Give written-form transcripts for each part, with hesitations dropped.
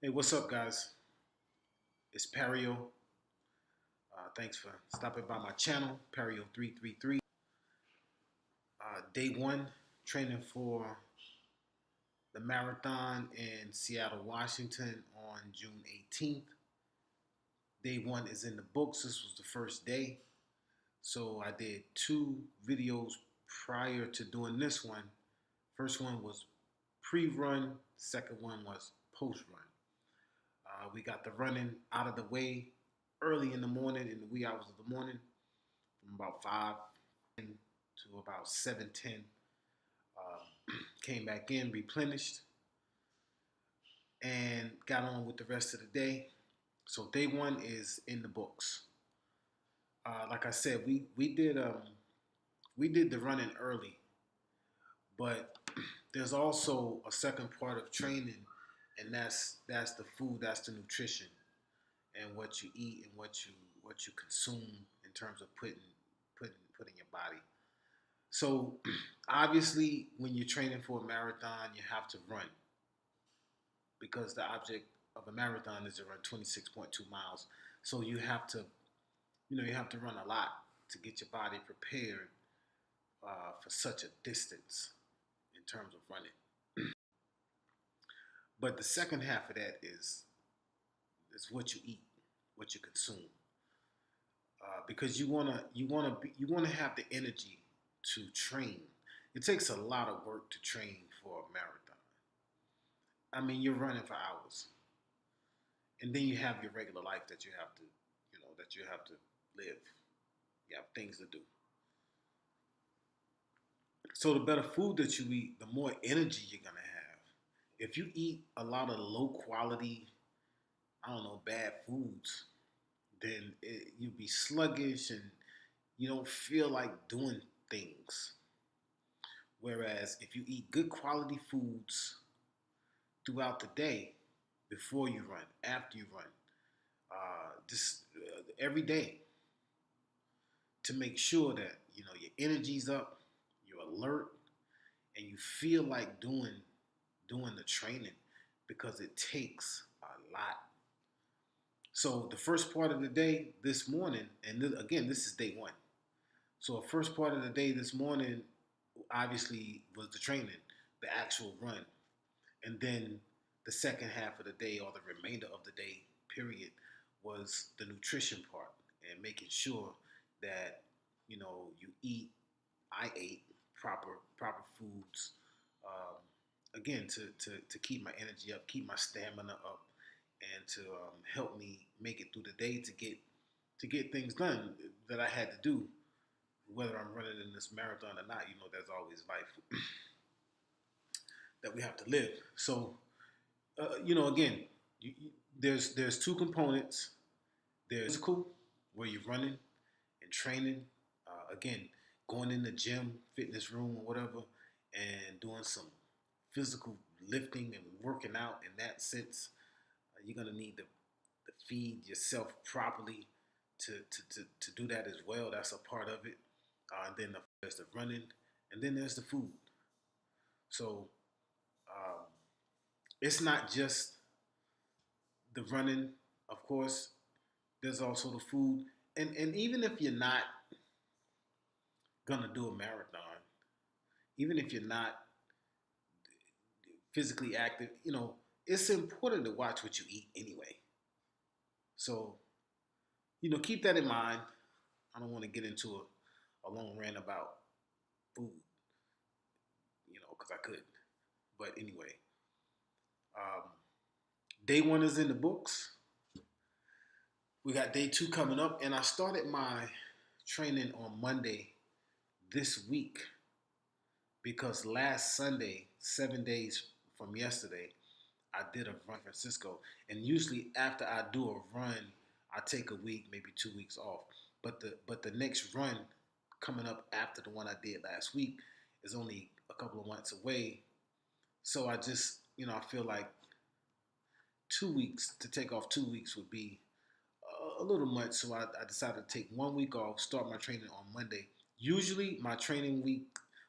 Hey, what's up, guys? It's Perio. Thanks for stopping by my channel, Perio333. Day one, training for the marathon in Seattle, Washington on June 18th. Day one is in the books. This was the first day. So I did two videos prior to doing this one. First one was pre-run, second one was post-run. We got the running out of the way early in the morning, in the wee hours of the morning, from about 5 to about 7:10. Came back in, replenished, and got on with the rest of the day. So day one is in the books. Like I said, we did the running early, but there's also a second part of training, and that's the food, that's the nutrition, and what you eat and what you consume in terms of putting your body. So obviously, when you're training for a marathon, you have to run because the object of a marathon is to run 26.2 miles. So you have to run a lot to get your body prepared for such a distance in terms of running. But the second half of that is what you eat, what you consume, because you wanna have the energy to train. It takes a lot of work to train for a marathon. I mean, you're running for hours, and then you have your regular life that you have to live. You have things to do. So the better food that you eat, the more energy you're gonna have. If you eat a lot of low quality, I don't know, bad foods, then you'll be sluggish and you don't feel like doing things. Whereas if you eat good quality foods throughout the day, before you run, after you run, just every day, to make sure that your energy's up, you're alert, and you feel like doing the training because it takes a lot. So the first part of the day this morning, and again, this is day one. So the first part of the day this morning obviously was the training, the actual run. And then the second half of the day, or the remainder of the day period, was the nutrition part and making sure that you eat. I ate proper foods, again, to keep my energy up, keep my stamina up, and to help me make it through the day, to get things done that I had to do, whether I'm running in this marathon or not. There's always life that we have to live. So again, there's two components. There's physical, where you're running and training. Again, going in the gym, fitness room, or whatever, and doing some physical lifting and working out in that sense. You're gonna need to feed yourself properly to do that as well. That's a part of it. And then there's the running, and then there's the food. So um, it's not just the running, of course. There's also the food, and even if you're not gonna do a marathon, even if you're not physically active, it's important to watch what you eat anyway. So keep that in mind. I don't want to get into a long rant about food, because I could. But anyway, um, day one is in the books. We got day two coming up, and I started my training on Monday this week because last Sunday, 7 days from yesterday, I did a run in Francisco. And usually after I do a run, I take a week, maybe 2 weeks off. But the next run coming up after the one I did last week is only a couple of months away. So I just, I feel like 2 weeks, to take off 2 weeks would be a little much. So I decided to take 1 week off, start my training on Monday. Usually my training week,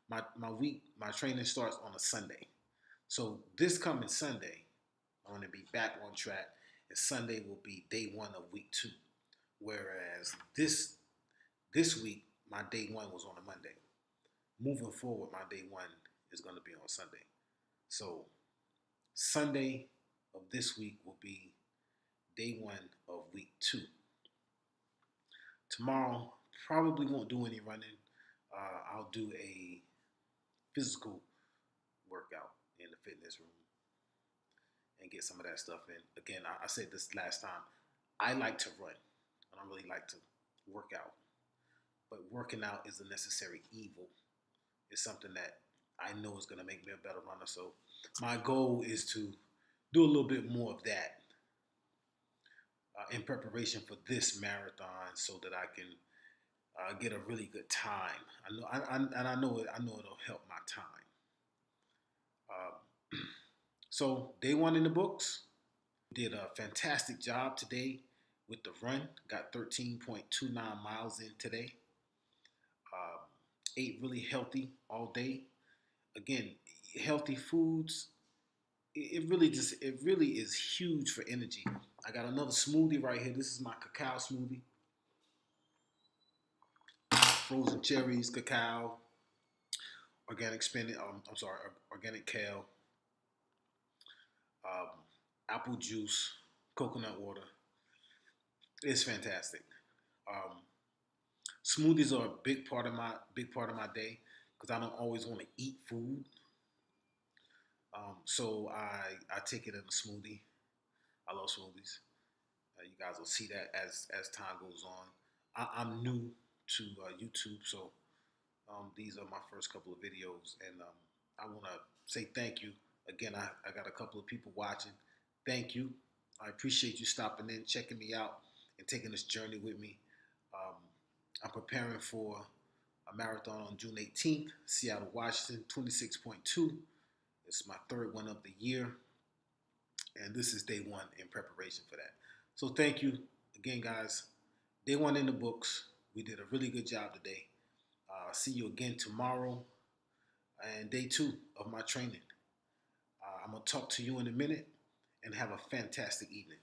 my training starts on a Sunday. So this coming Sunday, I'm going to be back on track, and Sunday will be day one of week 2. Whereas this week, my day one was on a Monday. Moving forward, my day one is going to be on Sunday. So Sunday of this week will be day one of week 2. Tomorrow, probably won't do any running. I'll do a physical workout in the fitness room and get some of that stuff in. Again, I said this last time. I like to run. I don't really like to work out. But working out is a necessary evil. It's something that I know is going to make me a better runner. So my goal is to do a little bit more of that in preparation for this marathon, so that I can get a really good time. I know it'll help my time. So day one in the books. Did a fantastic job today with the run. Got 13.29 miles in today. Ate really healthy all day. Again, healthy foods. It really is huge for energy. I got another smoothie right here. This is my cacao smoothie. Frozen cherries, cacao, organic spinach. Organic kale, um, apple juice, coconut water. It's fantastic. Um, Smoothies are a big part of my day because I don't always want to eat food. So I take it in a smoothie. I love smoothies. You guys will see that as time goes on. I'm new to YouTube, so these are my first couple of videos, and I want to say thank you. Again, I got a couple of people watching. Thank you. I appreciate you stopping in, checking me out, and taking this journey with me. Um, I'm preparing for a marathon on June 18th, Seattle, Washington, 26.2. It's my third one of the year, and this is day one in preparation for that. So thank you again, guys. Day one in the books. We did a really good job today. See you again tomorrow and day 2 of my training. I'm going to talk to you in a minute, and have a fantastic evening.